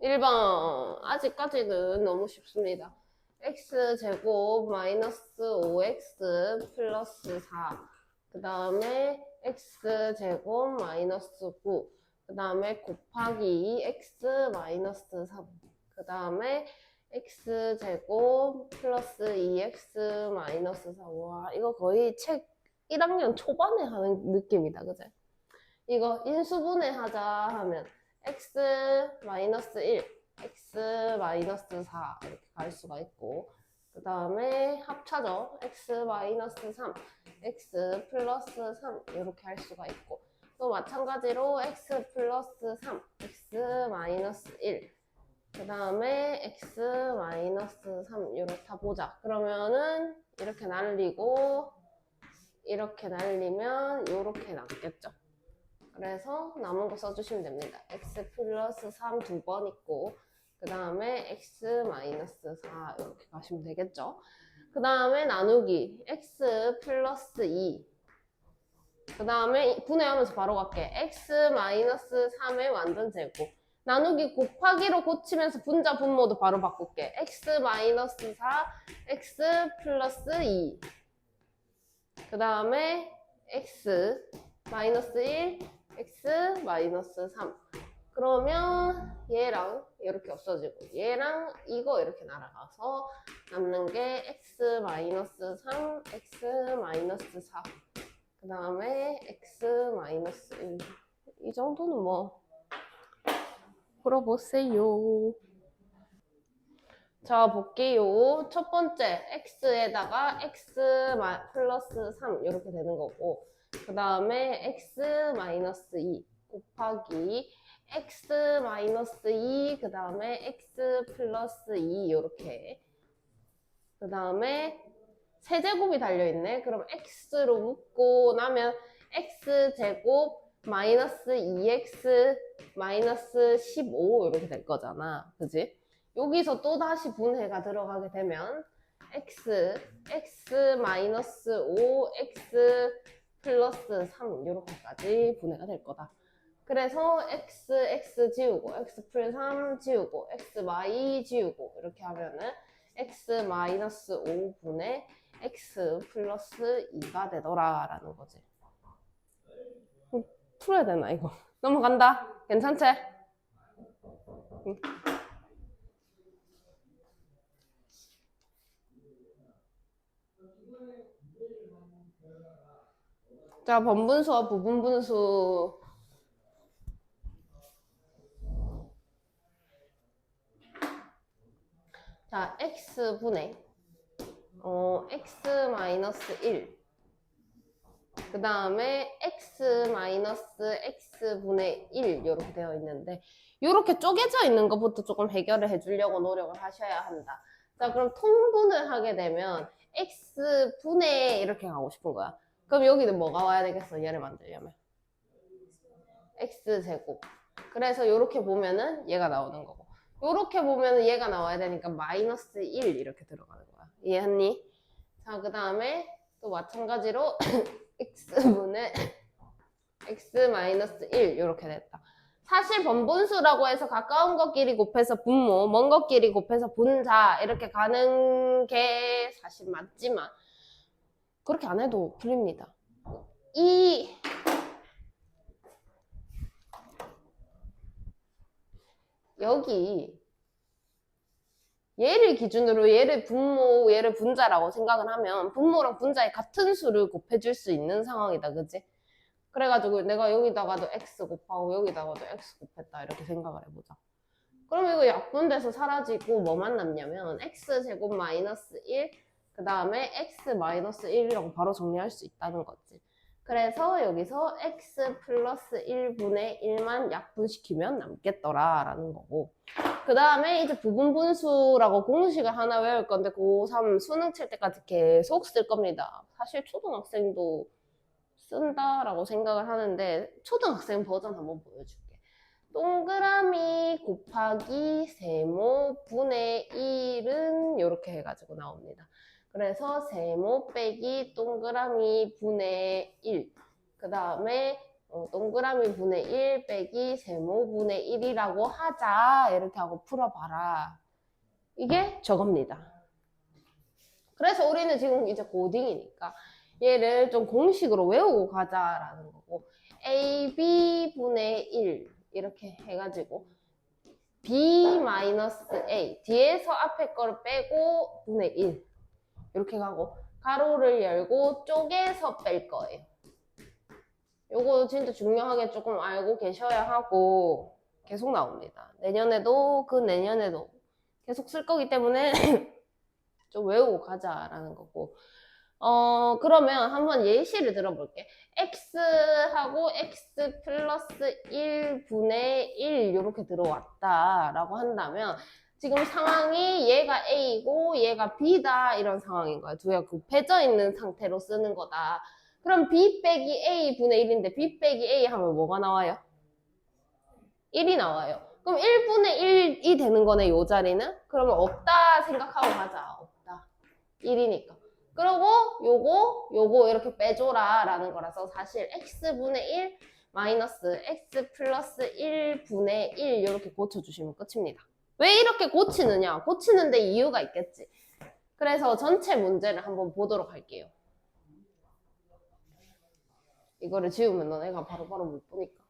1번. 아직까지는 너무 쉽습니다. x제곱 마이너스 5x 플러스 4. 그 다음에 x제곱 마이너스 9. 그 다음에 곱하기 x 마이너스 3. 그 다음에 x제곱 플러스 2x 마이너스 4. 와, 이거 거의 책 1학년 초반에 하는 느낌이다. 그제? 이거 인수분해 하자 하면 x 마이너스 1, x 마이너스 4 이렇게 갈 수가 있고, 그 다음에 합차죠. x 마이너스 3, x 플러스 3 이렇게 할 수가 있고, 또 마찬가지로 x 플러스 3, x 마이너스 1, 그 다음에 x 마이너스 3 이렇다 보자. 그러면은 이렇게 날리고 이렇게 날리면 이렇게 남겠죠. 그래서 남은 거 써주시면 됩니다. x 플러스 3 두 번 있고, 그 다음에 x 마이너스 4 이렇게 가시면 되겠죠. 그 다음에 나누기 x 플러스 2. 그 다음에 분해하면서 바로 갈게. x 마이너스 3의 완전 제곱. 나누기 곱하기로 고치면서 분자 분모도 바로 바꿀게. x 마이너스 4, x 플러스 2. 그 다음에 x 마이너스 1, x 마이너스 3. 그러면 얘랑 이렇게 없어지고 얘랑 이거 이렇게 날아가서 남는 게 x 마이너스 3, x 마이너스 4. 그 다음에 x 마이너스 1. 이 정도는 뭐 풀어보세요. 자, 볼게요. 첫 번째 x에다가 x 플러스 3 이렇게 되는 거고, 그 다음에 x 마이너스 2 곱하기 x 마이너스 2, 그 다음에 x 플러스 2 이렇게. 그 다음에 세제곱이 달려있네. 그럼 x로 묶고 나면 x제곱 마이너스 2x 마이너스 15 이렇게 될 거잖아. 그지? 여기서 또 다시 분해가 들어가게 되면 x 마이너스 5, x 플러스 3 이렇게까지 분해가 될 거다. 그래서 x 지우고 x 플 3 지우고 x 마이 지우고 이렇게 하면은 x 마이너스 5분의 x 플러스 2가 되더라 라는 거지. 풀어야 되나 이거? 넘어간다. 괜찮지? 응. 자, 번분수와 부분분수. 자, x분의 x 마이너스 1. 그 다음에 x 마이너스 x분의 1 이렇게 되어 있는데, 이렇게 쪼개져 있는 것부터 조금 해결을 해주려고 노력을 하셔야 한다. 자, 그럼 통분을 하게 되면 x분의 이렇게 가고 싶은 거야. 그럼 여기는 뭐가 와야 되겠어? 얘를 만들려면 x제곱. 그래서 이렇게 보면은 얘가 나오는 거고, 이렇게 보면은 얘가 나와야 되니까 마이너스 1 이렇게 들어가는 거야. 이해했니? 자, 그 다음에 또 마찬가지로 x분의 x 마이너스 1 이렇게 됐다. 사실 번분수라고 해서 가까운 것끼리 곱해서 분모, 먼 것끼리 곱해서 분자 이렇게 가는 게 사실 맞지만 그렇게 안 해도 풀립니다. 여기 얘를 기준으로 얘를 분모, 얘를 분자라고 생각을 하면 분모랑 분자의 같은 수를 곱해줄 수 있는 상황이다. 그치? 그래가지고 내가 여기다가도 x 곱하고 여기다가도 x 곱했다 이렇게 생각을 해보자. 그럼 이거 약분돼서 사라지고 뭐만 남냐면 x제곱 마이너스 1, 그 다음에 x 마이너스 1이라고 바로 정리할 수 있다는 거지. 그래서 여기서 x 플러스 1분의 1만 약분시키면 남겠더라 라는 거고, 그 다음에 이제 부분분수라고 공식을 하나 외울 건데 고3 수능 칠 때까지 계속 쓸 겁니다. 사실 초등학생도 쓴다라고 생각을 하는데 초등학생 버전 한번 보여줄게. 동그라미 곱하기 세모 분의 1은 이렇게 해가지고 나옵니다. 그래서 세모 빼기 동그라미 분의 1. 그 다음에 동그라미 분의 1 빼기 세모분의 1이라고 하자. 이렇게 하고 풀어봐라. 이게 저겁니다. 그래서 우리는 지금 이제 고딩이니까 얘를 좀 공식으로 외우고 가자라는 거고, AB분의 1 이렇게 해가지고 B-A 뒤에서 앞에 거를 빼고 분의 1 이렇게 가고, 가로를 열고 쪼개서 뺄 거예요. 요거 진짜 중요하게 조금 알고 계셔야 하고, 계속 나옵니다. 내년에도 그 내년에도 계속 쓸 거기 때문에 좀 외우고 가자라는 거고. 그러면 한번 예시를 들어볼게. x하고 x 플러스 1분의 1 이렇게 들어왔다라고 한다면, 지금 상황이 얘가 A고 얘가 B다 이런 상황인 거야. 두 개가 곱해져 있는 상태로 쓰는 거다. 그럼 B 빼기 A 분의 1인데 B 빼기 A 하면 뭐가 나와요? 1이 나와요. 그럼 1분의 1이 되는 거네, 요 자리는? 그러면 없다 생각하고 가자. 없다. 1이니까. 그리고 요거 이렇게 빼줘라 라는 거라서, 사실 x분의 1 마이너스 x 플러스 1분의 1 이렇게 고쳐주시면 끝입니다. 왜 이렇게 고치느냐? 고치는데 이유가 있겠지. 그래서 전체 문제를 한번 보도록 할게요. 이거를 지우면 너네가 바로바로 못 보니까.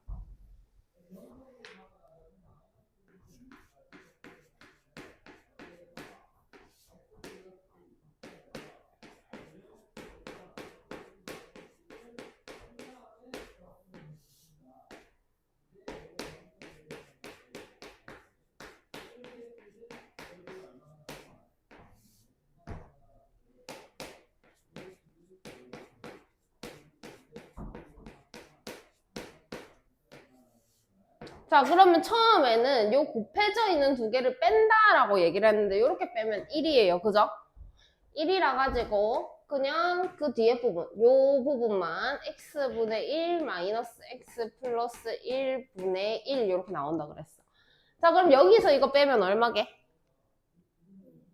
자, 그러면 처음에는 요 곱해져 있는 두 개를 뺀다라고 얘기를 했는데, 요렇게 빼면 1이에요. 그죠? 1이라 가지고 그냥 그 뒤에 부분, 요 부분만 x분의 1 마이너스 x 플러스 1분의 1 이렇게 나온다 그랬어. 자, 그럼 여기서 이거 빼면 얼마게?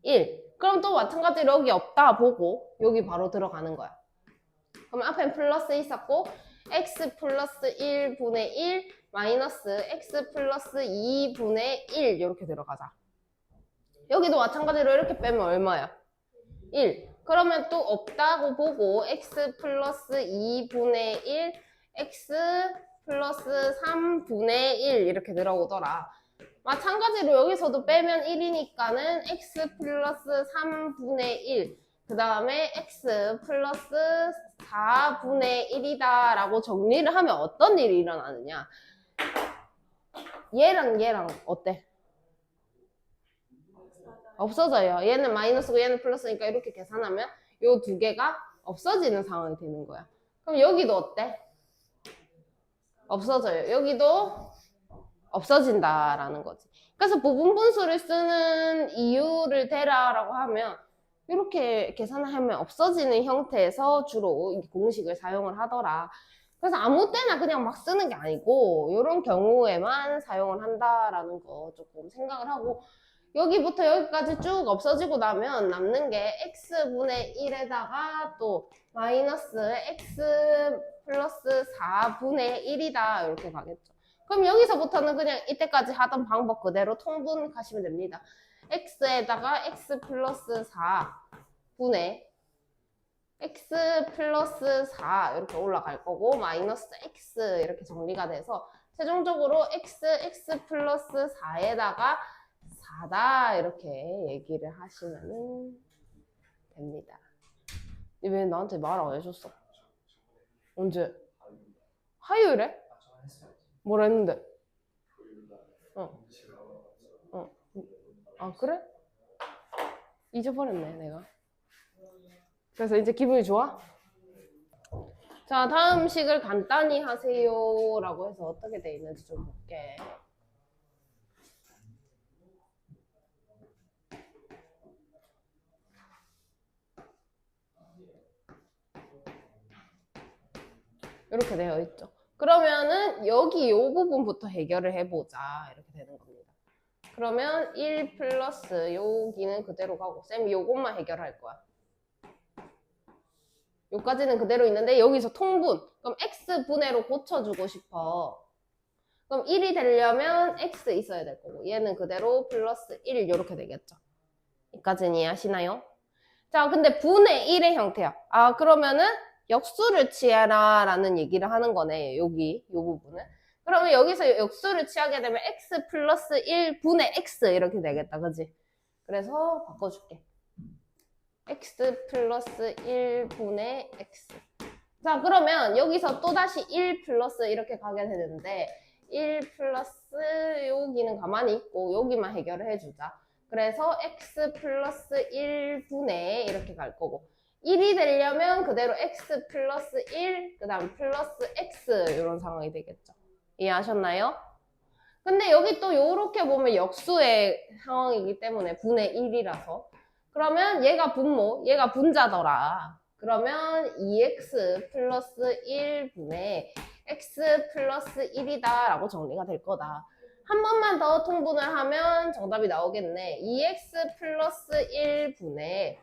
1. 그럼 또 마찬가지로 여기 없다 보고 여기 바로 들어가는 거야. 그럼 앞엔 플러스 있었고, x 플러스 1분의 1 마이너스 x 플러스 2분의 1 이렇게 들어가자. 여기도 마찬가지로 이렇게 빼면 얼마야? 1. 그러면 또 없다고 보고 x 플러스 2분의 1 x 플러스 3분의 1 이렇게 들어오더라. 마찬가지로 여기서도 빼면 1이니까는 x 플러스 3분의 1 그 다음에 x 플러스 4분의 1이다 라고 정리를 하면 어떤 일이 일어나느냐. 얘랑 어때? 없어져요. 얘는 마이너스고 얘는 플러스니까 이렇게 계산하면 요 두 개가 없어지는 상황이 되는 거야. 그럼 여기도 어때? 없어져요. 여기도 없어진다라는 거지. 그래서 부분분수를 쓰는 이유를 대라라고 하면, 이렇게 계산을 하면 없어지는 형태에서 주로 이 공식을 사용을 하더라. 그래서 아무 때나 그냥 막 쓰는 게 아니고 이런 경우에만 사용을 한다라는 거 조금 생각을 하고, 여기부터 여기까지 쭉 없어지고 나면 남는 게 x분의 1에다가 또 마이너스 x 플러스 4분의 1이다 이렇게 가겠죠. 그럼 여기서부터는 그냥 이때까지 하던 방법 그대로 통분하시면 됩니다. x에다가 x 플러스 4분의 x 플러스 4 이렇게 올라갈 거고, 마이너스 x 이렇게 정리가 돼서 최종적으로 x 플러스 4에다가 4다 이렇게 얘기를 하시면 됩니다. 왜 나한테 말 안 해줬어? 언제? 화요일에? 뭐라 했는데? 아, 그래? 잊어버렸네 내가. 그래서 이제 기분이 좋아? 자, 다음 식을 간단히 하세요 라고 해서 어떻게 돼 있는지 좀 볼게. 이렇게 되어 있죠. 그러면은 여기 이 부분부터 해결을 해보자 이렇게 되는 겁니다. 그러면 1 플러스 여기는 그대로 가고 쌤이 요것만 해결할 거야. 요까지는 그대로 있는데 여기서 통분. 그럼 x분해로 고쳐주고 싶어. 그럼 1이 되려면 x 있어야 될 거고 얘는 그대로 플러스 1 이렇게 되겠죠. 여기까지는 이해하시나요? 자, 근데 분의 1의 형태야. 아, 그러면은 역수를 취해라 라는 얘기를 하는 거네. 여기, 요 부분은. 그러면 여기서 역수를 취하게 되면 x 플러스 1 분의 x 이렇게 되겠다. 그지? 그래서 바꿔줄게. x 플러스 1 분의 x. 자, 그러면 여기서 또다시 1 플러스 이렇게 가게 되는데 1 플러스 여기는 가만히 있고 여기만 해결을 해주자. 그래서 x 플러스 1분의 이렇게 갈 거고 1이 되려면 그대로 x 플러스 1, 그 다음 플러스 x 이런 상황이 되겠죠. 이해하셨나요? 근데 여기 또 요렇게 보면 역수의 상황이기 때문에 분의 1이라서 그러면 얘가 분모, 얘가 분자더라. 그러면 2x 플러스 1분의 x 플러스 1이다 라고 정리가 될 거다. 한 번만 더 통분을 하면 정답이 나오겠네. 2x 플러스 1분의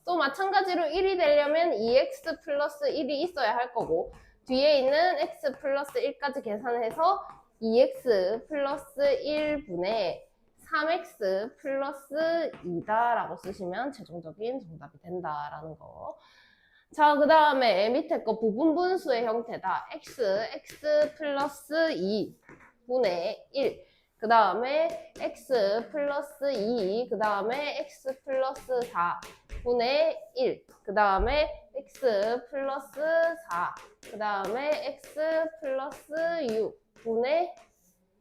또 마찬가지로 1이 되려면 2x 플러스 1이 있어야 할 거고 뒤에 있는 x 플러스 1까지 계산해서 2x 플러스 1분의 3x 플러스 2다 라고 쓰시면 최종적인 정답이 된다라는 거. 자, 그 다음에 밑에 거 부분분수의 형태다. x 플러스 2 분의 1. 그 다음에 x 플러스 2. 그 다음에 x 플러스 4 분의 1. 그 다음에 x 플러스 4. 그 다음에 x 플러스 6 분의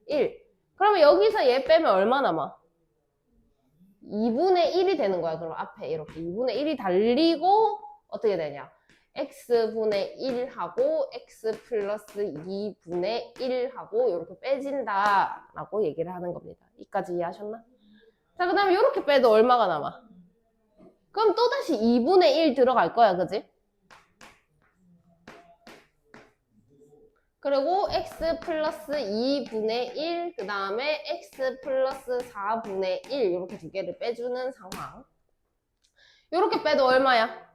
1. 그러면 여기서 얘 빼면 얼마 남아? 2분의 1이 되는 거야. 그럼 앞에 이렇게 2분의 1이 달리고 어떻게 되냐? x분의 1하고 x 플러스 2분의 1하고 이렇게 빼진다 라고 얘기를 하는 겁니다. 이까지 이해하셨나? 자, 그 다음에 이렇게 빼도 얼마가 남아? 그럼 또다시 2분의 1 들어갈 거야. 그지? 그리고 x 플러스 2분의 1, 그 다음에 x 플러스 4분의 1 이렇게 두 개를 빼주는 상황. 이렇게 빼도 얼마야?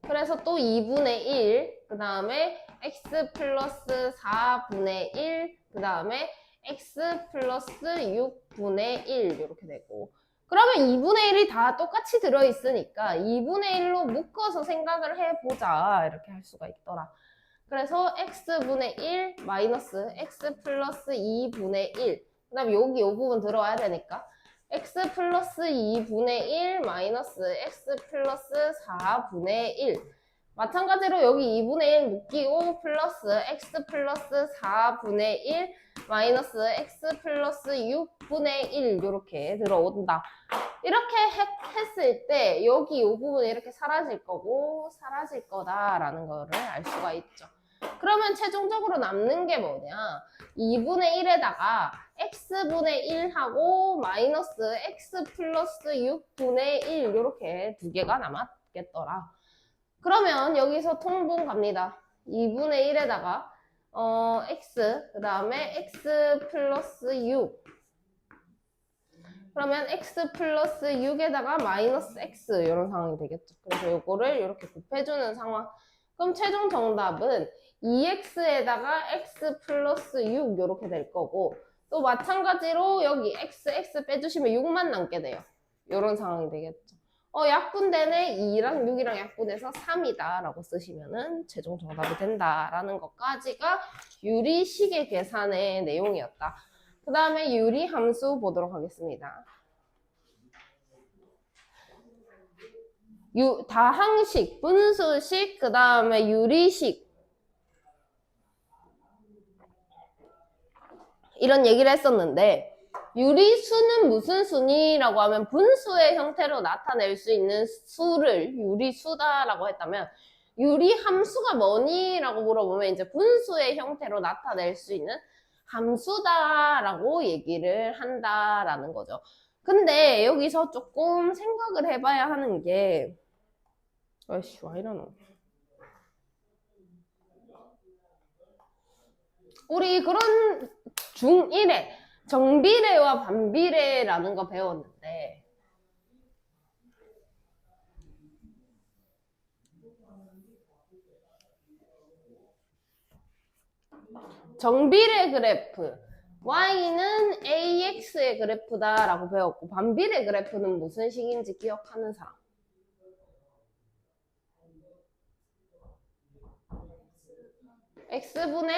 그래서 또 2분의 1, 그 다음에 x 플러스 4분의 1, 그 다음에 x 플러스 6분의 1 이렇게 되고 그러면 2분의 1이 다 똑같이 들어있으니까 2분의 1로 묶어서 생각을 해보자 이렇게 할 수가 있더라. 그래서 x분의 1 마이너스 x 플러스 2분의 1 그 다음에 여기 이 부분 들어와야 되니까 x 플러스 2분의 1 마이너스 x 플러스 4분의 1 마찬가지로 여기 2분의 1 묶이고 플러스 x 플러스 4분의 1 마이너스 x 플러스 6분의 1 이렇게 들어온다. 이렇게 했을 때 여기 이 부분이 이렇게 사라질 거고 사라질 거다라는 거를 알 수가 있죠. 그러면 최종적으로 남는 게 뭐냐? 2분의 1에다가 x분의 1하고 마이너스 x 플러스 6분의 1 이렇게 두 개가 남았겠더라. 그러면 여기서 통분 갑니다. 2분의 1에다가 x 그 다음에 x 플러스 6 그러면 x 플러스 6에다가 마이너스 x 이런 상황이 되겠죠. 그래서 요거를 이렇게 곱해주는 상황. 그럼 최종 정답은 2x에다가 x 플러스 6 이렇게 될 거고 또 마찬가지로 여기 x 빼주시면 6만 남게 돼요. 이런 상황이 되겠죠. 약분되네 2랑 6이랑 약분해서 3이다 라고 쓰시면은 최종 정답이 된다라는 것까지가 유리식의 계산의 내용이었다. 그 다음에 유리함수 보도록 하겠습니다. 다항식, 분수식, 그 다음에 유리식 이런 얘기를 했었는데 유리수는 무슨 수니라고 하면 분수의 형태로 나타낼 수 있는 수를 유리수다라고 했다면 유리함수가 뭐니라고 물어보면 이제 분수의 형태로 나타낼 수 있는 함수다라고 얘기를 한다라는 거죠. 근데 여기서 조금 생각을 해봐야 하는 게 아이씨 와 이러노 우리 그런 중1에 정비례와 반비례라는 거 배웠는데 정비례 그래프. y는 ax의 그래프다라고 배웠고, 반비례 그래프는 무슨 식인지 기억하는 사람? x분의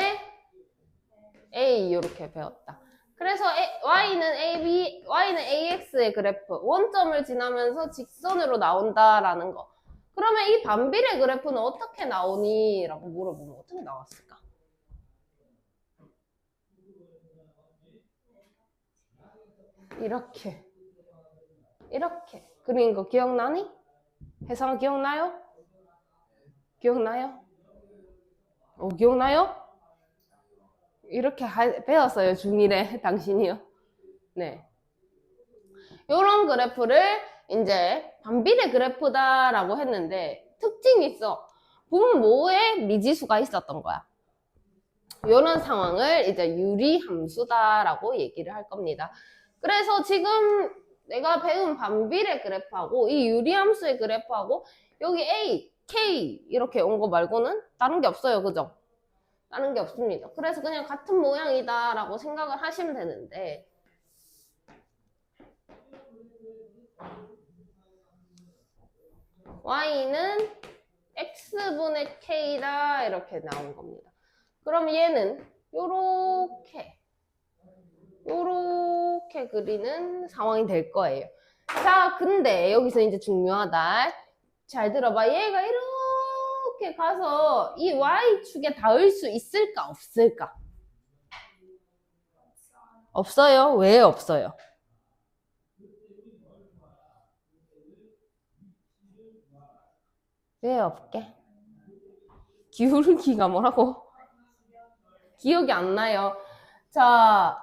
a 이렇게 배웠다. 그래서 y는 ax의 그래프, 원점을 지나면서 직선으로 나온다라는 거. 그러면 이 반비례 그래프는 어떻게 나오니? 라고 물어보면 어떻게 나왔을까? 이렇게 그린 거 기억나니? 혜성아 기억나요? 기억나요? 기억나요? 이렇게 배웠어요, 중1에 당신이요. 네. 요런 그래프를 이제 반비례 그래프다라고 했는데 특징이 있어. 분모에 미지수가 있었던 거야. 요런 상황을 이제 유리함수다라고 얘기를 할 겁니다. 그래서 지금 내가 배운 반비례 그래프하고 이 유리함수의 그래프하고 여기 A, K 이렇게 온 거 말고는 다른 게 없어요. 그죠? 다른 게 없습니다. 그래서 그냥 같은 모양이다 라고 생각을 하시면 되는데 y는 x분의 k다 이렇게 나온 겁니다. 그럼 얘는 요렇게 그리는 상황이 될 거예요. 자, 근데 여기서 이제 중요하다. 잘 들어봐. 얘가 이렇게 가서 이 y축에 닿을 수 있을까 없을까? 없어요. 왜 없어요? 왜 없게? 기울기가 뭐라고? 기억이 안 나요. 자,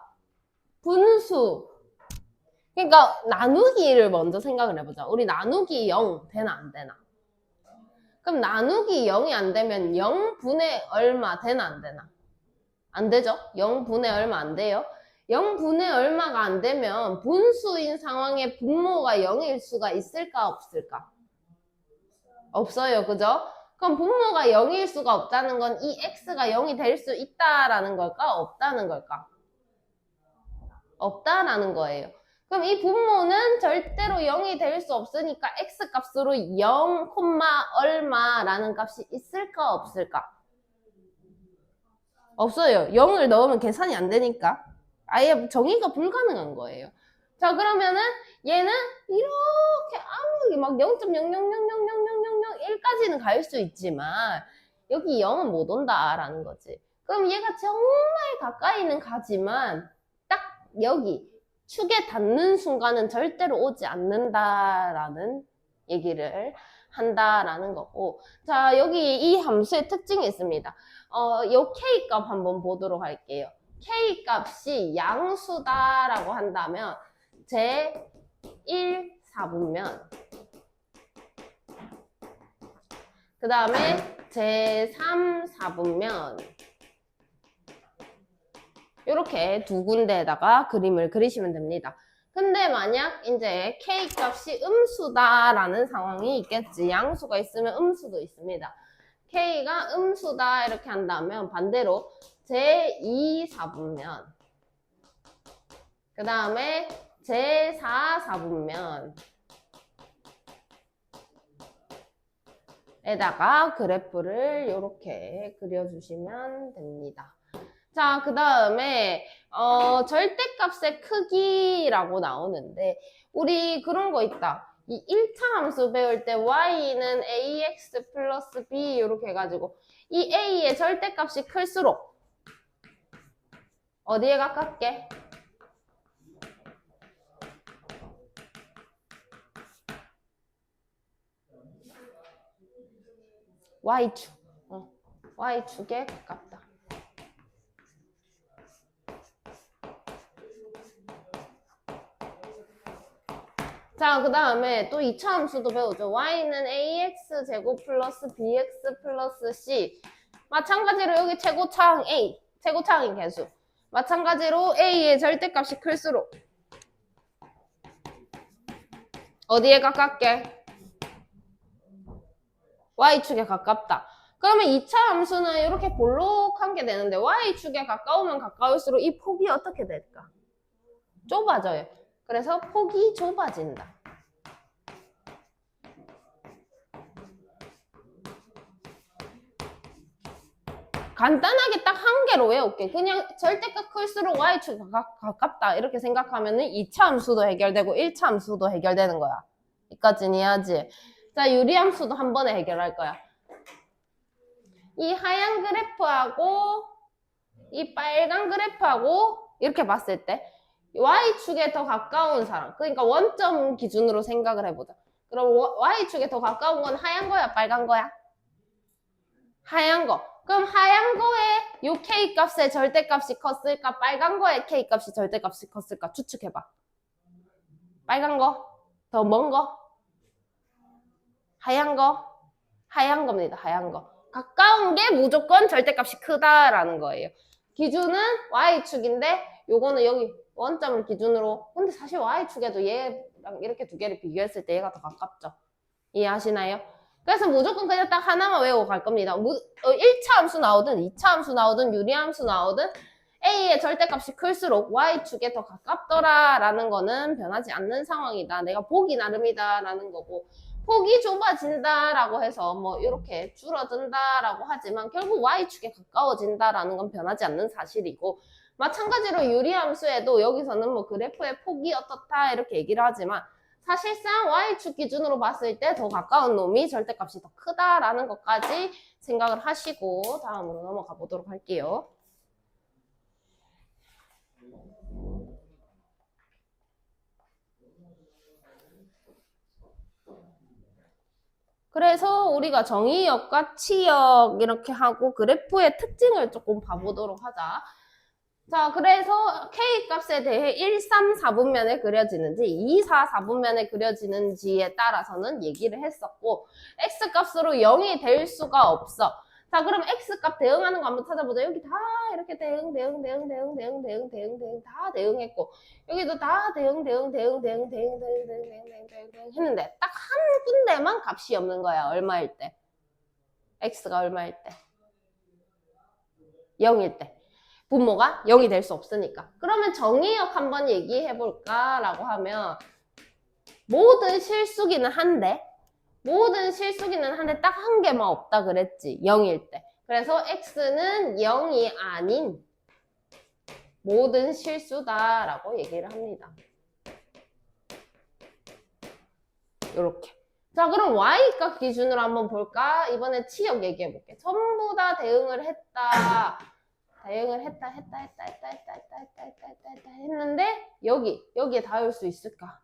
분수. 그러니까 나누기를 먼저 생각을 해보자. 우리 나누기 0 되나 안 되나? 그럼 나누기 0이 안 되면 0분의 얼마 되나 안 되나? 안 되죠? 0분의 얼마 안 돼요? 0분의 얼마가 안 되면 분수인 상황에 분모가 0일 수가 있을까 없을까? 없어요. 그죠? 그럼 분모가 0일 수가 없다는 건 이 x가 0이 될 수 있다라는 걸까? 없다는 걸까? 없다라는 거예요. 그럼 이 분모는 절대로 0이 될 수 없으니까 x 값으로 0, 얼마라는 값이 있을까 없을까? 없어요. 0을 넣으면 계산이 안 되니까 아예 정의가 불가능한 거예요. 자, 그러면은 얘는 이렇게 아무리 막 0.000000001까지는 갈 수 있지만 여기 0은 못 온다라는 거지. 그럼 얘가 정말 가까이는 가지만 딱 여기 축에 닿는 순간은 절대로 오지 않는다라는 얘기를 한다라는 거고. 자, 여기 이 함수의 특징이 있습니다. 요 K 값 한번 보도록 할게요. K 값이 양수다라고 한다면 제 1, 4분면 그 다음에 제 3, 4분면 이렇게 두 군데에다가 그림을 그리시면 됩니다. 근데 만약 이제 K 값이 음수다라는 상황이 있겠지. 양수가 있으면 음수도 있습니다. K가 음수다 이렇게 한다면 반대로 제2, 4분면 그 다음에 제4, 4분면 에다가 그래프를 이렇게 그려주시면 됩니다. 자, 그 다음에 절대값의 크기라고 나오는데 우리 그런 거 있다. 이 1차 함수 배울 때 y는 ax 플러스 b 이렇게 해가지고 이 a의 절대값이 클수록 어디에 가깝게? y축. y축에 가깝다. 자, 그 다음에 또 2차 함수도 배우죠. y는 ax 제곱 플러스 bx 플러스 c. 마찬가지로 여기 최고차항 a, 최고차항인 개수. 마찬가지로 a의 절대값이 클수록 어디에 가깝게? y축에 가깝다. 그러면 2차 함수는 이렇게 볼록한 게 되는데 y축에 가까우면 가까울수록 이 폭이 어떻게 될까? 좁아져요. 그래서 폭이 좁아진다. 간단하게 딱 한 개로 외울게. 그냥 절대값 클수록 y축이 가깝다 이렇게 생각하면은 2차 함수도 해결되고 1차 함수도 해결되는 거야. 여기까지는 이해하지? 자, 유리함수도 한 번에 해결할 거야. 이 하얀 그래프하고 이 빨간 그래프하고 이렇게 봤을 때 y축에 더 가까운 사람, 그러니까 원점 기준으로 생각을 해보자. 그럼 y축에 더 가까운 건 하얀 거야, 빨간 거야? 하얀 거. 그럼 하얀 거에 요 k값의 절대값이 컸을까? 빨간 거에 k값이 절대값이 컸을까? 추측해봐. 빨간 거? 더 먼 거? 하얀 거? 하얀 겁니다. 하얀 거. 가까운 게 무조건 절대값이 크다라는 거예요. 기준은 y축인데 요거는 여기 원점을 기준으로, 근데 사실 y축에도 얘랑 이렇게 두 개를 비교했을 때 얘가 더 가깝죠. 이해하시나요? 그래서 무조건 그냥 딱 하나만 외우고 갈 겁니다. 1차 함수 나오든 2차 함수 나오든 유리함수 나오든 a의 절대값이 클수록 y축에 더 가깝더라라는 거는 변하지 않는 상황이다. 내가 보기 나름이다라는 거고, 폭이 좁아진다라고 해서 뭐 이렇게 줄어든다라고 하지만 결국 y축에 가까워진다라는 건 변하지 않는 사실이고, 마찬가지로 유리함수에도 여기서는 뭐 그래프의 폭이 어떻다 이렇게 얘기를 하지만 사실상 y축 기준으로 봤을 때 더 가까운 놈이 절대값이 더 크다라는 것까지 생각을 하시고 다음으로 넘어가 보도록 할게요. 그래서 우리가 정의역과 치역 이렇게 하고 그래프의 특징을 조금 봐보도록 하자. 자, 그래서 K값에 대해 1, 3, 4분면에 그려지는지 2, 4, 4분면에 그려지는지에 따라서는 얘기를 했었고, X값으로 0이 될 수가 없어. 자, 그럼 X값 대응하는 거 한번 찾아보자. 여기 다 이렇게 대응 다 대응했고, 여기도 다 대응 했는데 딱 한 군데만 값이 없는 거야. 얼마일 때? X가 얼마일 때? 0일 때. 분모가 0이 될 수 없으니까. 그러면 정의역 한번 얘기해 볼까라고 하면 모든 실수기는 한데 딱 한 개만 없다 그랬지. 0일 때. 그래서 x는 0이 아닌 모든 실수다라고 얘기를 합니다. 이렇게. 자, 그럼 y값 기준으로 한번 볼까? 이번에 치역 얘기해 볼게. 전부 다 대응을 했다. 했는데 여기에 닿을 수 있을까?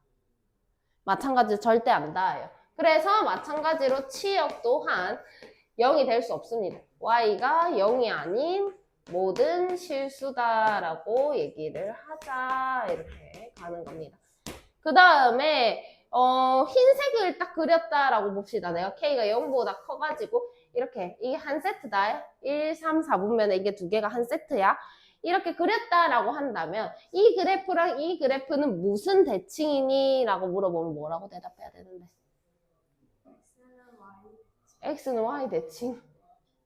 마찬가지로 절대 안 닿아요. 그래서 마찬가지로 치역 또한 0이 될 수 없습니다. y가 0이 아닌 모든 실수다라고 얘기를 하자. 이렇게 가는 겁니다. 그 다음에 흰색을 딱 그렸다라고 봅시다. 내가 k가 0보다 커가지고 이렇게 이게 한 세트다. 1, 3, 4분면에 이게 두 개가 한 세트야. 이렇게 그렸다라고 한다면 이 그래프랑 이 그래프는 무슨 대칭이니? 라고 물어보면 뭐라고 대답해야 되는데? X는 Y 대칭.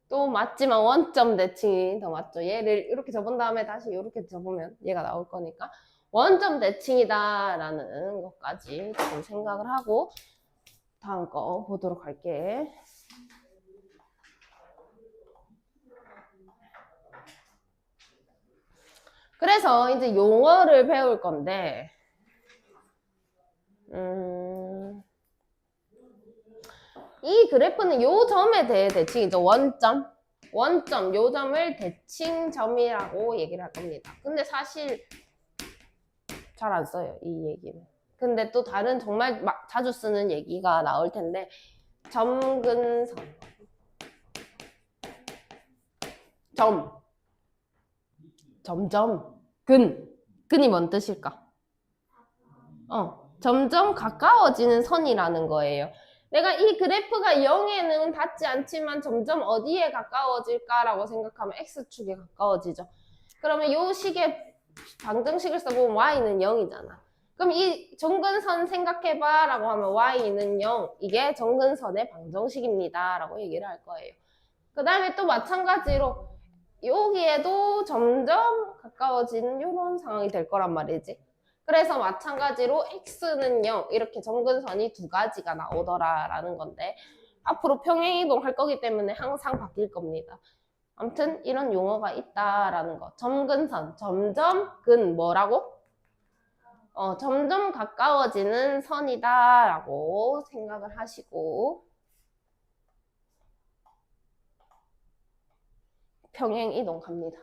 또 맞지만 원점 대칭이 더 맞죠. 얘를 이렇게 접은 다음에 다시 이렇게 접으면 얘가 나올 거니까 원점 대칭이다라는 것까지 좀 생각을 하고 다음 거 보도록 할게. 그래서 이제 용어를 배울 건데 이 그래프는 요 점에 대해 대칭이죠. 원점 요 점을 대칭점이라고 얘기를 할 겁니다. 근데 사실 잘 안 써요, 이 얘기는. 근데 또 다른 정말 자주 쓰는 얘기가 나올 텐데 점근선 점점 근이 뭔 뜻일까? 점점 가까워지는 선이라는 거예요. 내가 이 그래프가 0에는 닿지 않지만 점점 어디에 가까워질까라고 생각하면 X축에 가까워지죠. 그러면 이 식의 방정식을 써보면 Y는 0이잖아. 그럼 이 정근선 생각해봐 라고 하면 Y는 0. 이게 정근선의 방정식입니다 라고 얘기를 할 거예요. 그 다음에 또 마찬가지로 여기에도 점점 가까워지는 이런 상황이 될 거란 말이지. 그래서 마찬가지로 x는 0 이렇게 점근선이 두 가지가 나오더라라는 건데 앞으로 평행이동 할 거기 때문에 항상 바뀔 겁니다. 아무튼 이런 용어가 있다라는 거. 점근선, 점점 근 뭐라고? 점점 가까워지는 선이다라고 생각을 하시고 평행 이동 갑니다.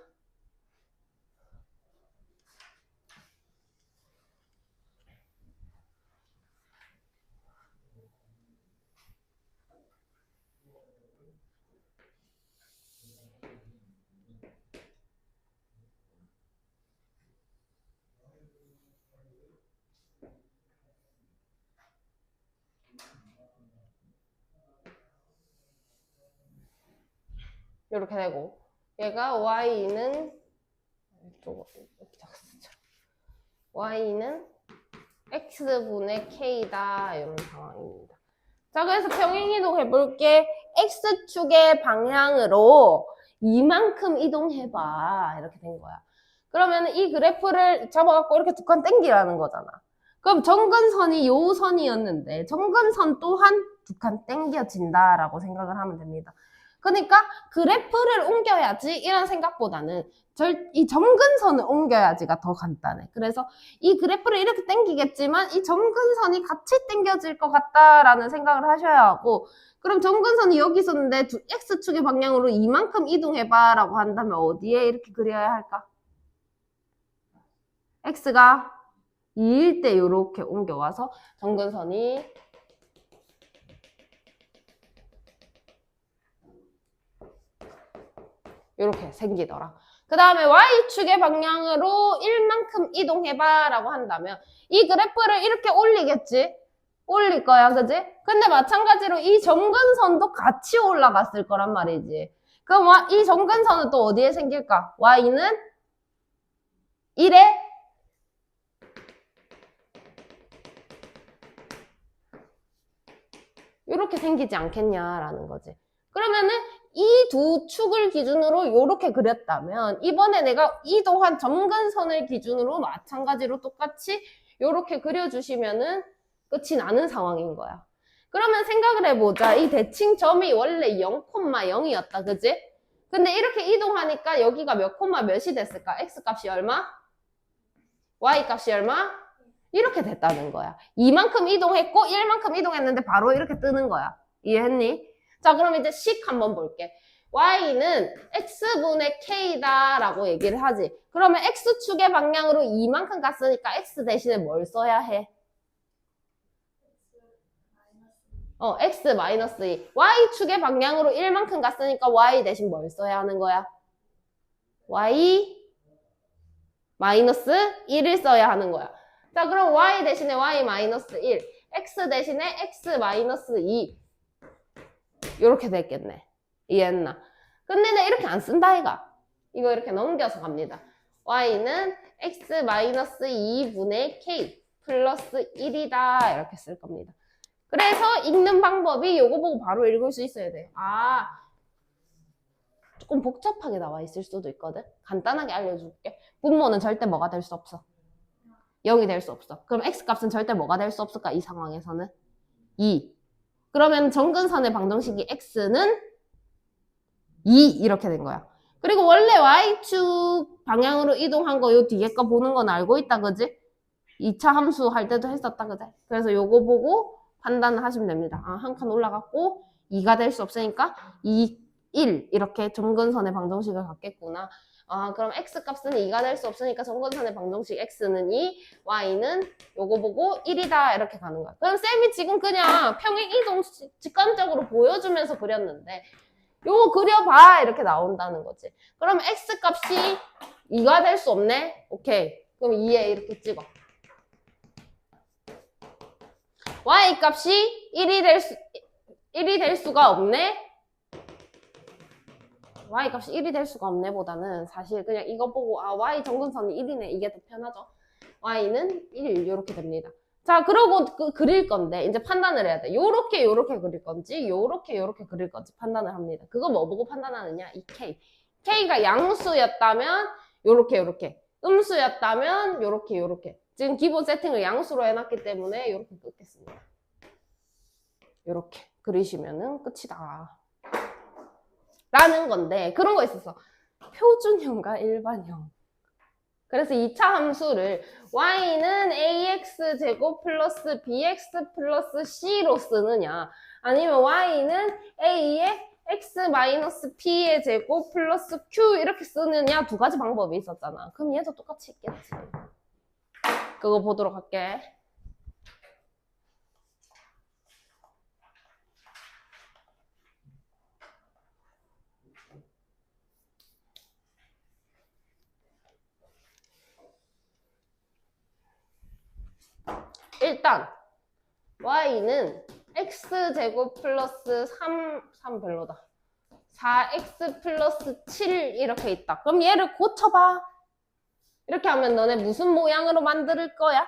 이렇게 되고 얘가 y는 y는 x분의 k다 이런 상황입니다. 자, 그래서 평행이동 해볼게. x축의 방향으로 이만큼 이동해봐 이렇게 된 거야. 그러면 이 그래프를 잡아갖고 이렇게 두 칸 땡기라는 거잖아. 그럼 점근선이 요 선이었는데 점근선 또한 두 칸 땡겨진다라고 생각을 하면 됩니다. 그러니까 그래프를 옮겨야지 이런 생각보다는 이 점근선을 옮겨야지가 더 간단해. 그래서 이 그래프를 이렇게 땡기겠지만 이 점근선이 같이 땡겨질 것 같다라는 생각을 하셔야 하고 그럼 점근선이 여기 있었는데 x축의 방향으로 이만큼 이동해봐 라고 한다면 어디에 이렇게 그려야 할까? x가 2일 때 이렇게 옮겨와서 점근선이 이렇게 생기더라. 그 다음에 y축의 방향으로 1만큼 이동해봐 라고 한다면 이 그래프를 이렇게 올리겠지? 올릴 거야, 그지? 근데 마찬가지로 이 점근선도 같이 올라갔을 거란 말이지. 그럼 이 점근선은 또 어디에 생길까? y는 1에 이렇게 생기지 않겠냐라는 거지. 그러면은 이 두 축을 기준으로 이렇게 그렸다면 이번에 내가 이 또한 점근선을 기준으로 마찬가지로 똑같이 이렇게 그려주시면은 끝이 나는 상황인 거야. 그러면 생각을 해보자. 이 대칭점이 원래 0,0이었다. 그지? 근데 이렇게 이동하니까 여기가 몇 콤마 몇이 됐을까? x값이 얼마? y값이 얼마? 이렇게 됐다는 거야. 이만큼 이동했고 1만큼 이동했는데 바로 이렇게 뜨는 거야. 이해했니? 자, 그럼 이제 식 한번 볼게. y는 x분의 k다 라고 얘기를 하지. 그러면 x축의 방향으로 이만큼 갔으니까 x 대신에 뭘 써야 해? x-2. y축의 방향으로 1만큼 갔으니까 y 대신 뭘 써야 하는 거야? y 마이너스 1을 써야 하는 거야. 자, 그럼 y 대신에 y-1, x 대신에 x-2 이렇게 됐겠네. 이해했나? 근데 나 이렇게 안 쓴다 이가. 이거 이렇게 넘겨서 갑니다. y는 x-2분의 k 플러스 1이다 이렇게 쓸 겁니다. 그래서 읽는 방법이 요거 보고 바로 읽을 수 있어야 돼. 아, 조금 복잡하게 나와 있을 수도 있거든. 간단하게 알려줄게. 분모는 절대 뭐가 될 수 없어? 0이 될 수 없어. 그럼 x값은 절대 뭐가 될 수 없을까? 이 상황에서는 2. 그러면 점근선의 방정식이 x는 2 이렇게 된 거야. 그리고 원래 y축 방향으로 이동한 거 요 뒤에 거 보는 건 알고 있다, 그지? 2차 함수 할 때도 했었다, 그지? 그래서 요거 보고 판단을 하시면 됩니다. 아, 한 칸 올라갔고 2가 될 수 없으니까 2, 1 이렇게 점근선의 방정식을 갖겠구나. 아, 그럼 x값은 2가 될 수 없으니까 점근선의 방정식 x는 2, y는 요거 보고 1이다 이렇게 가는 거야. 그럼 쌤이 지금 그냥 평행 이동 직관적으로 보여주면서 그렸는데 요거 그려봐 이렇게 나온다는 거지. 그럼 x값이 2가 될 수 없네? 오케이. 그럼 2에 이렇게 찍어. y값이 1이 될 수가 없네? y값이 1이 될 수가 없네 보다는 사실 그냥 이거 보고 아 y 점근선이 1이네 이게 더 편하죠. y는 1 이렇게 됩니다. 자, 그러고 그릴 건데 이제 판단을 해야 돼. 요렇게 그릴 건지 요렇게 그릴 건지 판단을 합니다. 그거 뭐 보고 판단하느냐? 이 K. K가 양수였다면 요렇게. 음수였다면 요렇게. 지금 기본 세팅을 양수로 해놨기 때문에 요렇게 끊겠습니다. 요렇게 그리시면은 끝이다. 라는 건데 그런 거 있었어. 표준형과 일반형. 그래서 2차 함수를 y는 ax제곱 플러스 bx 플러스 c로 쓰느냐 아니면 y는 a의 x 마이너스 p의 제곱 플러스 q 이렇게 쓰느냐 두 가지 방법이 있었잖아. 그럼 얘도 똑같이 있겠지. 그거 보도록 할게. 일단 y는 x제곱 플러스 3 별로다. 4x 플러스 7 이렇게 있다. 그럼 얘를 고쳐봐. 이렇게 하면 너네 무슨 모양으로 만들 거야?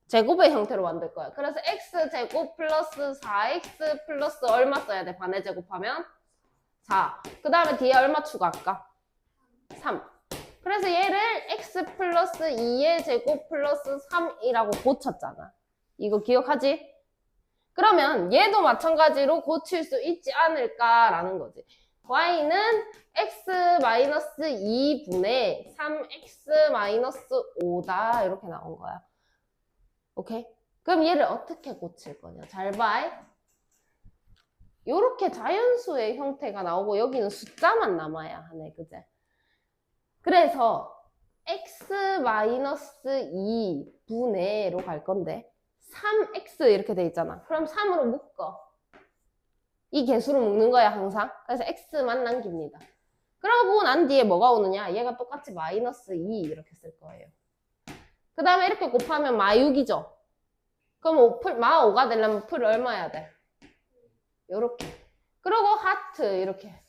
제곱의 형태로 만들 거야. 그래서 x제곱 플러스 4x 플러스 얼마 써야 돼? 반의 제곱하면 4. 그 다음에 뒤에 얼마 추가할까? 3. 그래서 얘를 x 플러스 2의 제곱 플러스 3이라고 고쳤잖아. 이거 기억하지? 그러면 얘도 마찬가지로 고칠 수 있지 않을까라는 거지. y는 x 마이너스 2분의 3x 마이너스 5다 이렇게 나온 거야. 오케이? 그럼 얘를 어떻게 고칠 거냐? 잘 봐. 요렇게 자연수의 형태가 나오고 여기는 숫자만 남아야 하네. 그제? 그래서 x 마이너스 2분의로 갈 건데 3x 이렇게 돼 있잖아. 그럼 3으로 묶어. 이 개수로 묶는 거야 항상. 그래서 x만 남깁니다. 그러고 난 뒤에 뭐가 오느냐? 얘가 똑같이 마이너스 2 이렇게 쓸 거예요. 그 다음에 이렇게 곱하면 마6이죠. 그럼 마5가 되려면 풀 얼마야 돼? 요렇게. 그리고 하트 이렇게.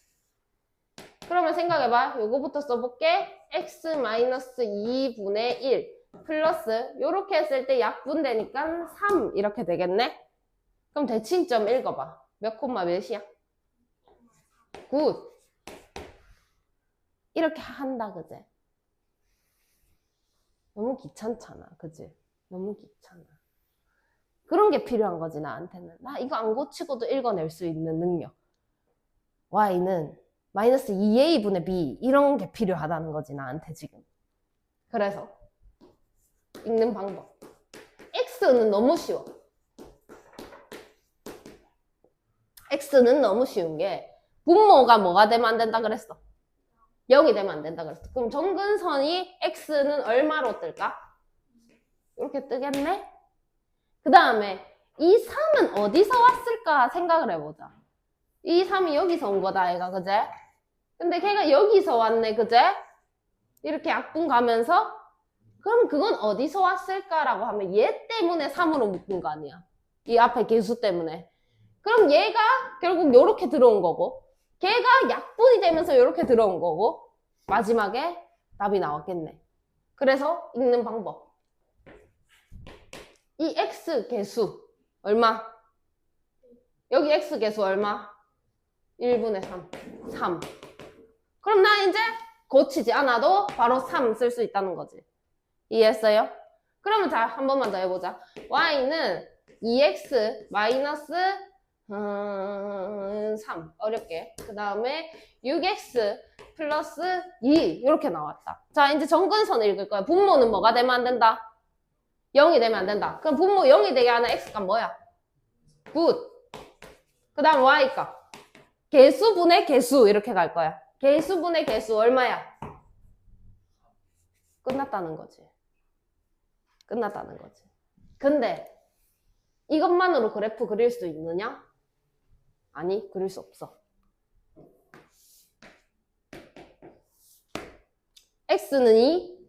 그러면 생각해봐. 요거부터 써볼게. x 마이너스 2분의 1 플러스 요렇게 했을 때 약분되니까 3 이렇게 되겠네? 그럼 대칭점 읽어봐. 몇 콤마 몇이야? 굿. 이렇게 한다, 그제? 너무 귀찮잖아, 그지? 너무 귀찮아. 그런 게 필요한 거지, 나한테는. 나 이거 안 고치고도 읽어낼 수 있는 능력. y는 마이너스 2a분의 b 이런 게 필요하다는 거지, 나한테 지금. 그래서 읽는 방법. x는 너무 쉬워. x는 너무 쉬운 게 분모가 뭐가 되면 안 된다 그랬어? 0이 되면 안 된다 그랬어. 그럼 정근선이 x는 얼마로 뜰까? 이렇게 뜨겠네? 그 다음에 이 3은 어디서 왔을까 생각을 해보자. 이 3이 여기서 온 거다 얘가, 그제? 근데 걔가 여기서 왔네, 그제? 이렇게 약분 가면서 그럼 그건 어디서 왔을까라고 하면 얘 때문에 3으로 묶은 거 아니야. 이 앞에 개수 때문에. 그럼 얘가 결국 요렇게 들어온 거고 걔가 약분이 되면서 요렇게 들어온 거고 마지막에 답이 나왔겠네. 그래서 읽는 방법. 이 x 개수 얼마? 여기 x 개수 얼마? 1분의 3. 3. 그럼 나 이제 고치지 않아도 바로 3 쓸 수 있다는 거지. 이해했어요? 그러면 자, 한 번만 더 해보자. y는 2x 마이너스 3. 어렵게. 그 다음에 6x 플러스 2. 이렇게 나왔다. 자, 이제 정근선 읽을 거야. 분모는 뭐가 되면 안 된다? 0이 되면 안 된다. 그럼 분모 0이 되게 하는 x값 뭐야? 굿. 그 다음 y값. 개수분의 개수 이렇게 갈 거야. 개수분의 개수 얼마야? 끝났다는 거지. 끝났다는 거지. 근데 이것만으로 그래프 그릴 수 있느냐? 아니, 그릴 수 없어. x는 2,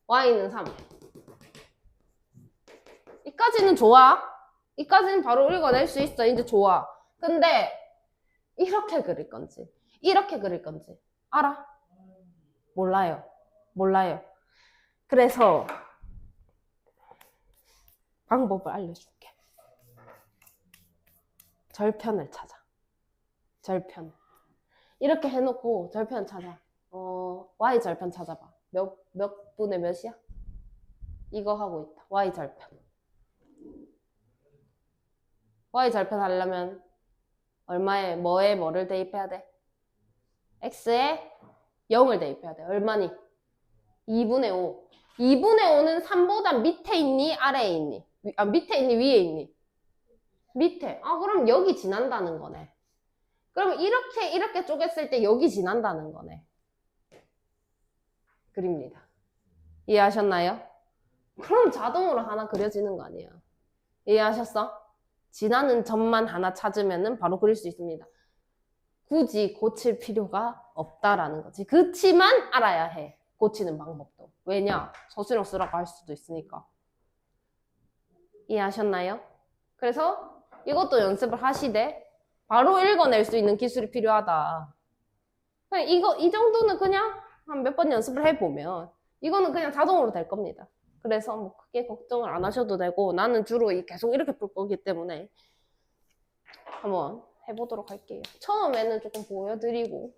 y는 3. 이까지는 좋아. 이까지는 바로 읽어낼 수 있어. 이제 좋아. 근데 이렇게 그릴 건지 이렇게 그릴 건지 알아? 몰라요. 몰라요. 그래서 방법을 알려줄게. 절편을 찾아. 절편. 이렇게 해놓고 절편 찾아. y 절편 찾아봐. 몇 분의 몇이야? 이거 하고 있다. y 절편. y 절편 하려면 얼마에 뭐를 대입해야 돼? x에 0을 대입해야 돼. 얼마니? 2분의 5. 2분의 5는 3보다 밑에 있니? 아래에 있니? 밑에 있니? 위에 있니? 밑에. 그럼 여기 지난다는 거네. 그럼 이렇게 쪼갰을 때 여기 지난다는 거네. 그립니다. 이해하셨나요? 그럼 자동으로 하나 그려지는 거 아니야. 이해하셨어? 지나는 점만 하나 찾으면 바로 그릴 수 있습니다. 굳이 고칠 필요가 없다라는 거지. 그치만 알아야 해. 고치는 방법도. 왜냐? 서술형 쓰라고 할 수도 있으니까. 이해하셨나요? 그래서 이것도 연습을 하시되 바로 읽어낼 수 있는 기술이 필요하다. 이 정도는 그냥 한 몇 번 연습을 해보면 이거는 그냥 자동으로 될 겁니다. 그래서 뭐 크게 걱정을 안 하셔도 되고 나는 주로 계속 이렇게 풀 거기 때문에 한번 해보도록 할게요. 처음에는 조금 보여드리고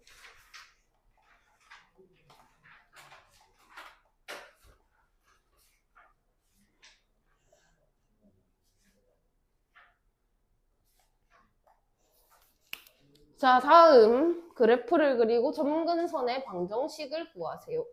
자, 다음 그래프를 그리고 점근선의 방정식을 구하세요.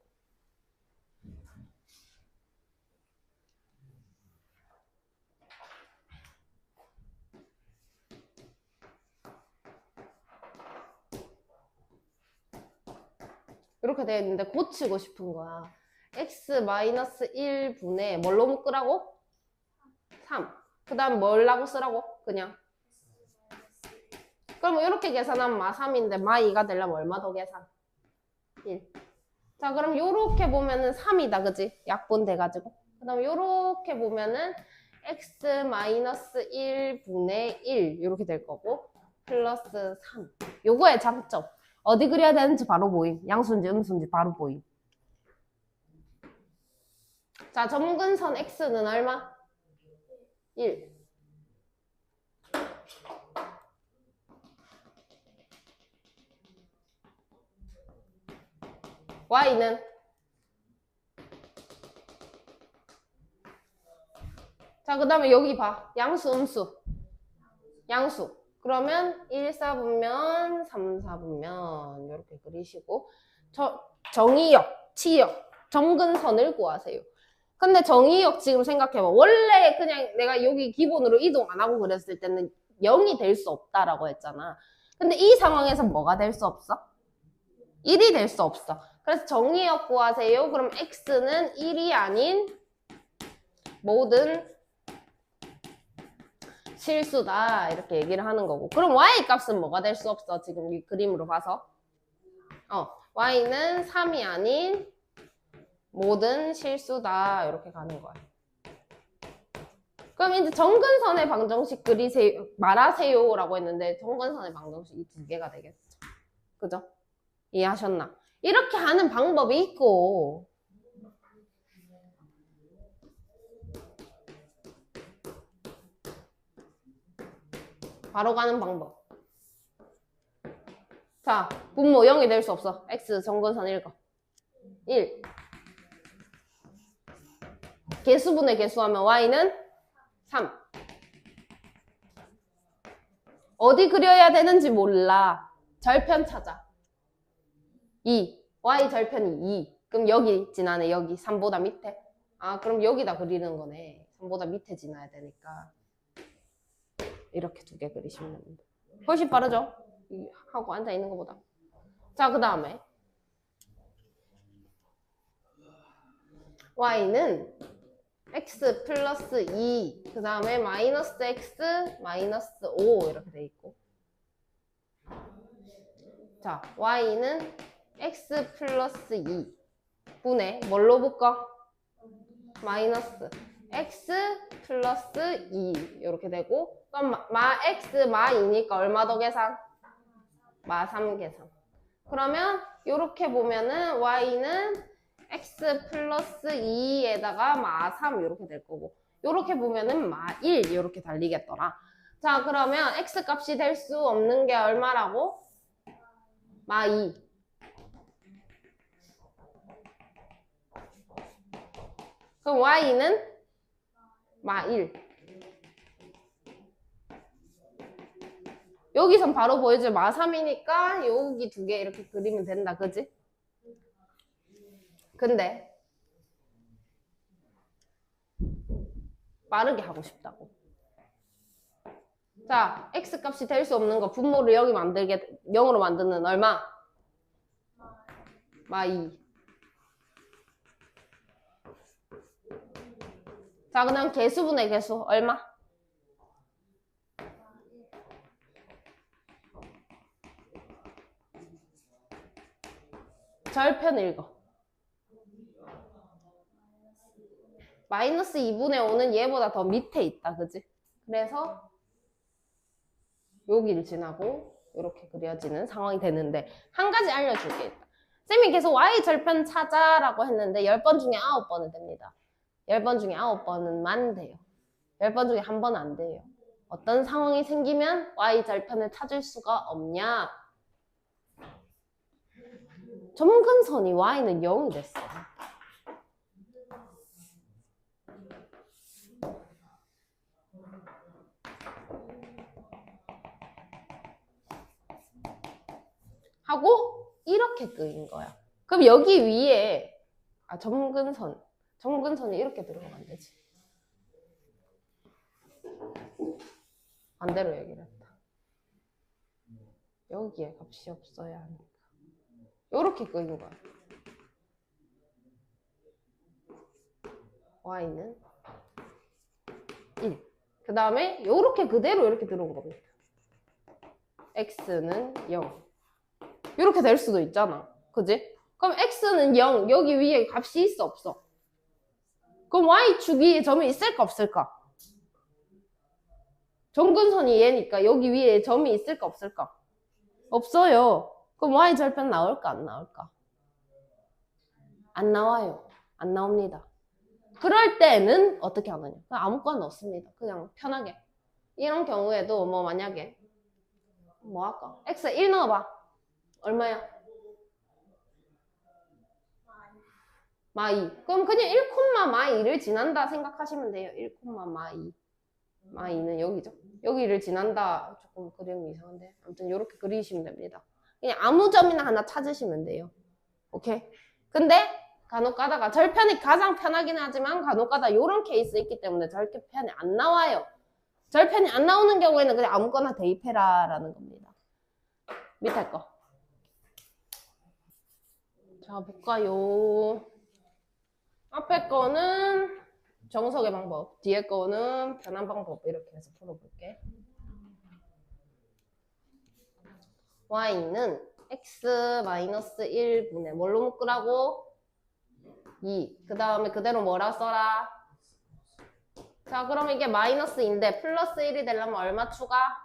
이렇게 되어 있는데 고치고 싶은 거야. x-1분의 뭘로 묶으라고? 3. 그 다음 뭘라고 쓰라고? 그냥. 그럼 이렇게 계산하면 마3인데 마2가 되려면 얼마 더 계산? 1. 자, 그럼 요렇게 보면은 3이다, 그지? 약분돼가지고. 그 다음 요렇게 보면은 x-1분의 1 이렇게 될 거고 플러스 3. 요거의 장점. 어디 그려야 되는지 바로 보임. 양수인지 음수인지 바로 보임. 자, 점근선 x는 얼마? 1. y는 자, 그 다음에 여기 봐. 양수, 음수. 양수. 그러면 1, 4분면, 3, 4분면 이렇게 그리시고 정의역, 치역, 점근선을 구하세요. 근데 정의역 지금 생각해봐. 원래 그냥 내가 여기 기본으로 이동 안 하고 그랬을 때는 0이 될 수 없다라고 했잖아. 근데 이 상황에서 뭐가 될 수 없어? 1이 될 수 없어. 그래서 정의역 구하세요. 그럼 x는 1이 아닌 모든 실수다 이렇게 얘기를 하는 거고. 그럼 y 값은 뭐가 될 수 없어? 지금 이 그림으로 봐서 y는 3이 아닌 모든 실수다 이렇게 가는 거야. 그럼 이제 점근선의 방정식 그리세요 말하세요 라고 했는데 점근선의 방정식 이 두 개가 되겠죠. 그죠? 이해하셨나? 이렇게 하는 방법이 있고 바로 가는 방법. 자, 분모 0이 될 수 없어. x 점근선 읽어. 1. 개수분의 개수하면 y는 3. 어디 그려야 되는지 몰라. 절편 찾아. 2. y 절편이 2. 그럼 여기 지나네. 여기 3보다 밑에. 그럼 여기다 그리는 거네. 3보다 밑에 지나야 되니까. 이렇게 두 개 그리시면 됩니다. 훨씬 빠르죠? 하고 앉아있는 것보다. 자, 그 다음에 y는 x 플러스 2, 그 다음에 마이너스 x 마이너스 5 이렇게 돼 있고 자, y는 x 플러스 2 분의 뭘로 묶어? 마이너스 x 플러스 2 이렇게 되고 그럼 마 x 마 2니까 얼마 더 계산? 마 3 계산. 그러면 이렇게 보면은 y는 x 플러스 2에다가 마 3 이렇게 될 거고 이렇게 보면은 마 1 이렇게 달리겠더라. 자 그러면 x 값이 될 수 없는 게 얼마라고? 마 2. 그럼 y는 마 1. 여기선 바로 보여줄 마 3이니까 여기 두 개 이렇게 그리면 된다. 그지? 근데 빠르게 하고 싶다고. 자, x 값이 될 수 없는 거 분모를 여기 만들게 0으로 만드는 얼마? 마 2. 자, 그다음 개수분의 개수 얼마? 절편 읽어. 마이너스 2분의 5는 얘보다 더 밑에 있다. 그지? 그래서 여기를 지나고 이렇게 그려지는 상황이 되는데 한 가지 알려줄 게 있다. 쌤이 계속 y 절편 찾아라고 했는데 10번 중에 9번은 됩니다. 10번 중에 9번은만 돼요. 10번 중에 한 번은 안 돼요. 어떤 상황이 생기면 y 절편을 찾을 수가 없냐? 점근선이 y는 0이 됐어. 하고 이렇게 끄인 거야. 그럼 여기 위에 점근선이 이렇게 들어가면 안 되지. 반대로 얘기를 했다. 여기에 값이 없어야 하니까. 이렇게 끄인 거야. y는 1. 그 다음에 이렇게 그대로 이렇게 들어온 겁니다. x는 0. 이렇게 될 수도 있잖아. 그지? 그럼 x는 0. 여기 위에 값이 있어 없어? 그럼 y축 위에 점이 있을까 없을까? 점근선이 얘니까 여기 위에 점이 있을까 없을까? 없어요. 그럼 y절편 나올까 안 나올까? 안 나와요. 안 나옵니다. 그럴 때는 어떻게 하느냐? 그냥 아무거나 넣습니다. 그냥 편하게. 이런 경우에도 뭐 만약에 뭐 할까? x 1 넣어봐. 얼마야? 마 2. 그럼 그냥 1, 마 2를 지난다 생각하시면 돼요. 1, 마 2. 마 2는 여기죠. 여기를 지난다. 조금 그림이 이상한데. 아무튼 이렇게 그리시면 됩니다. 그냥 아무 점이나 하나 찾으시면 돼요. 오케이? 근데 간혹 가다가 절편이 가장 편하긴 하지만 간혹 가다 이런 케이스 있기 때문에 절편이 안 나와요. 절편이 안 나오는 경우에는 그냥 아무거나 대입해라라는 겁니다. 밑에 거. 자, 볼까요? 앞에 거는 정석의 방법, 뒤에 거는 변환 방법 이렇게 해서 풀어볼게. y는 x-1분의 뭘로 묶으라고? 2. 그 다음에 그대로 뭐라 써라? 자, 그럼 이게 마이너스인데 플러스 1이 되려면 얼마 추가?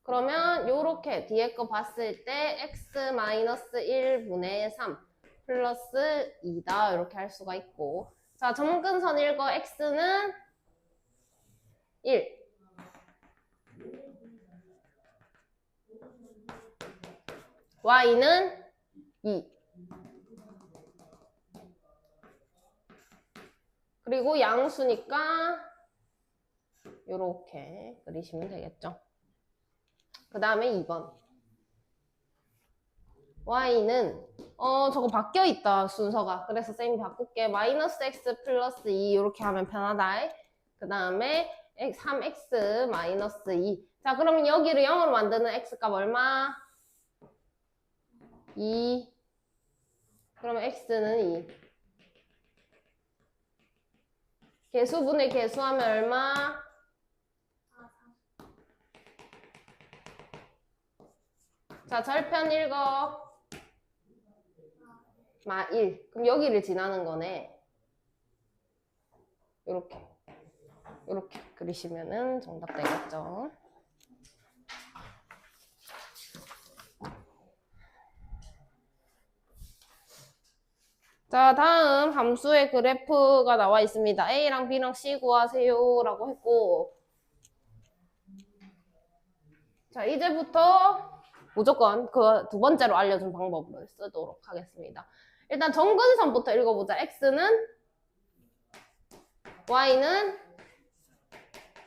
그러면 요렇게 뒤에 거 봤을 때 x-1분의 3 플러스 2다 이렇게 할 수가 있고, 자 점근선 읽어. x는 1, y는 2. 그리고 양수니까 요렇게 그리시면 되겠죠. 그 다음에 2번. y는 저거 바뀌어 있다 순서가. 그래서 쌤이 바꿀게. 마이너스 x 플러스 2 이렇게 하면 편하다. 그 다음에 3x 마이너스 2. 자 그러면 여기를 0으로 만드는 x값 얼마? 2. 그러면 x는 2. 개수분의 개수하면 얼마? 자 절편 읽어. 마 1. 그럼 여기를 지나는 거네. 요렇게 그리시면은 정답 되겠죠. 자, 다음 함수의 그래프가 나와 있습니다. A랑 B랑 C 구하세요 라고 했고, 자, 이제부터 무조건 그 두 번째로 알려준 방법을 쓰도록 하겠습니다. 일단 정근선부터 읽어보자. X는, Y는,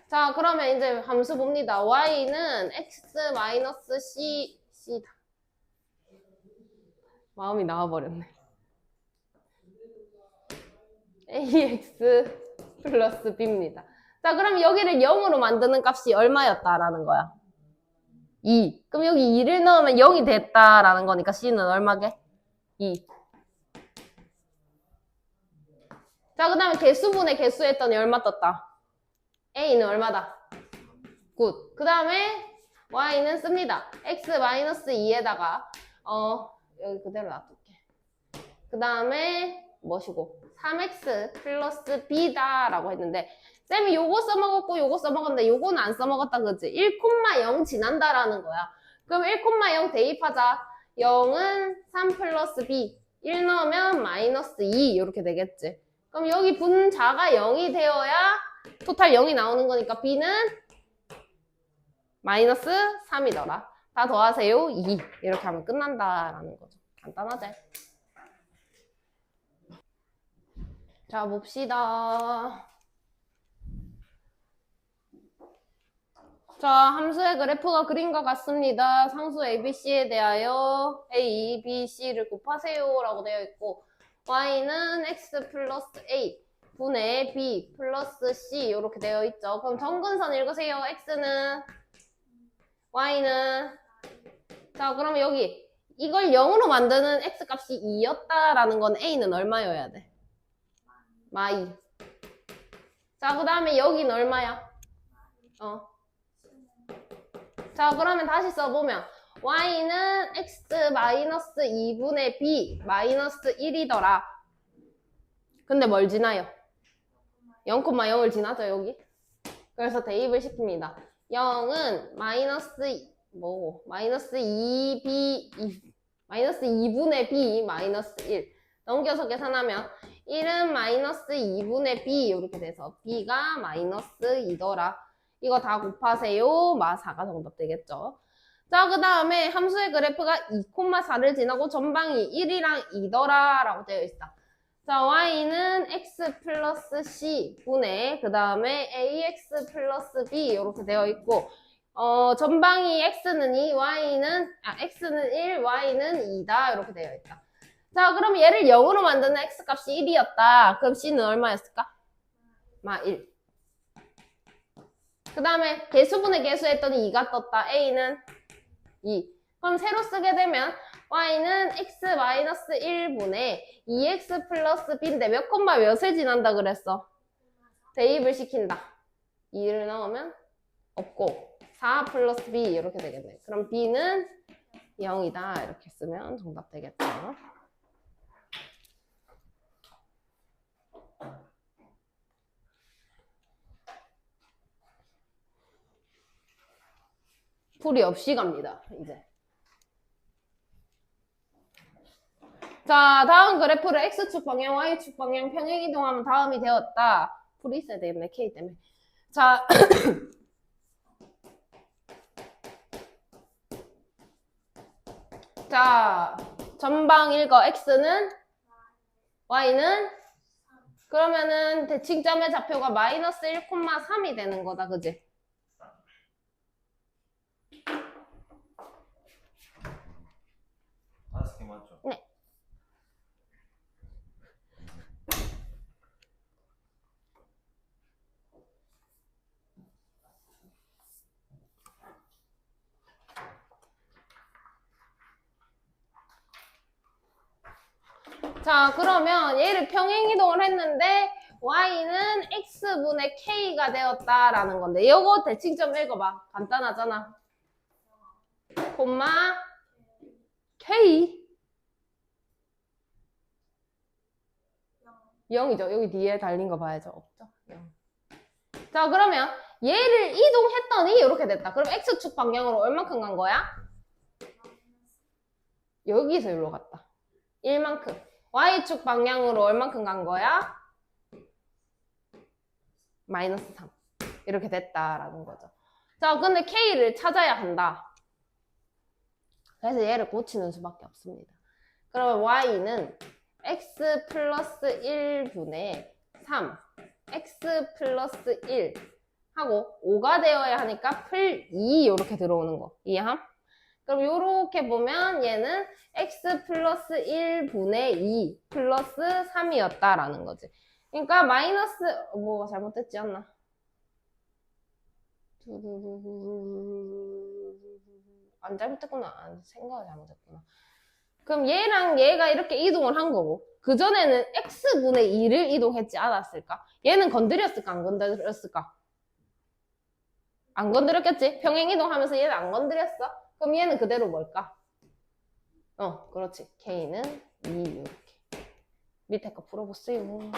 자, 그러면 이제 함수 봅니다. Y는 X-C, C다. 마음이 나와버렸네. AX 플러스 B입니다. 자, 그럼 여기를 0으로 만드는 값이 얼마였다라는 거야? 2. 그럼 여기 2를 넣으면 0이 됐다라는 거니까 C는 얼마게? 2. 자, 그 다음에 개수분의 개수 했더니 얼마 떴다? A는 얼마다? 굿. 그 다음에 Y는 씁니다. X-2에다가 여기 그대로 놔둘게. 그 다음에 뭐시고 3X 플러스 B다라고 했는데 쌤이 요거 써먹었고 요거 써먹었는데 요거는 안 써먹었다 그지? 1,0 지난다라는 거야. 그럼 1,0 대입하자. 0은 3 플러스 B 1 넣으면 마이너스 2 이렇게 되겠지. 그럼 여기 분자가 0이 되어야 토탈 0이 나오는 거니까 B는 마이너스 3이더라. 다 더하세요. 2. 이렇게 하면 끝난다라는 거죠. 간단하지? 자, 봅시다. 자, 함수의 그래프가 그린 것 같습니다. 상수 ABC에 대하여 A, B, C를 곱하세요 라고 되어 있고 Y는 X 플러스 A 분의 B 플러스 C 이렇게 되어 있죠. 그럼 정근선 읽으세요. X는 Y는 자, 그러면 여기 이걸 0으로 만드는 X값이 2였다라는 건 A는 얼마여야 돼? 마이. 자, 그 다음에 여기는 얼마야? 자, 그러면 다시 써보면 Y는 X 마이너스 2분의 B 마이너스 1이더라. 근데 뭘 지나요? 0,0을 지나죠, 여기? 그래서 대입을 시킵니다. 0은 마이너스 마이너스 2분의 B 마이너스 1. 넘겨서 계산하면 1은 마이너스 2분의 B 이렇게 돼서 B가 마이너스 2더라. 이거 다 곱하세요. 마 4가 정답 되겠죠. 자, 그 다음에 함수의 그래프가 2,4를 지나고 전방이 1이랑 2더라 라고 되어 있어. 자, Y는 X 플러스 C 분의 그 다음에 AX 플러스 B 이렇게 되어 있고 전방이 X는 2, X는 1, Y는 2다 이렇게 되어 있다. 자, 그럼 얘를 0으로 만드는 X값이 1이었다. 그럼 C는 얼마였을까? 1. 그 다음에 개수분의 개수 했더니 2가 떴다. A는 2. 그럼 세로 쓰게 되면 Y는 X-1분의 2X 플러스 B인데 몇 콤마 몇에 지난다 그랬어? 대입을 시킨다. 2를 넣으면 없고 4 플러스 B 이렇게 되겠네. 그럼 B는 0이다. 이렇게 쓰면 정답 되겠죠. 풀이 없이 갑니다. 이제. 자, 다음 그래프를 X축 방향, Y축 방향 평행 이동하면 다음이 되었다. 풀이 있어야 되겠네, K 때문에. 자, 자, 전방 읽어. X는? Y는? 그러면은 대칭점의 좌표가 마이너스 1,3이 되는 거다, 그지? 맞죠? 네. 자, 그러면 얘를 평행이동을 했는데 Y는 X분의 K가 되었다라는 건데 이거 대칭점 읽어봐. 간단하잖아. 콤마 K 0이죠. 여기 뒤에 달린 거 봐야죠. 없죠? 0. 자, 그러면 얘를 이동했더니 이렇게 됐다. 그럼 X축 방향으로 얼만큼 간 거야? 여기서 여기로 갔다. 1만큼. y축 방향으로 얼만큼 간 거야? 마이너스 3. 이렇게 됐다라는 거죠. 자, 근데 k를 찾아야 한다. 그래서 얘를 고치는 수밖에 없습니다. 그러면 y는 x 플러스 1분의 3, x 플러스 1 하고 5가 되어야 하니까 풀 2 이렇게 들어오는 거. 이해함? 그럼 이렇게 보면 얘는 x 플러스 1분의 2 플러스 3이었다라는 거지. 그러니까 마이너스 뭐가 잘못됐지 않나? 안 잘못됐구나. 생각을 잘못했구나. 그럼 얘랑 얘가 이렇게 이동을 한 거고 그 전에는 x분의 2를 이동했지 않았을까? 얘는 건드렸을까? 안 건드렸을까? 안 건드렸겠지? 평행 이동하면서 얘는 안 건드렸어? 그럼 얘는 그대로 뭘까? 그렇지. k는 2 이렇게 밑에 거 풀어보세요.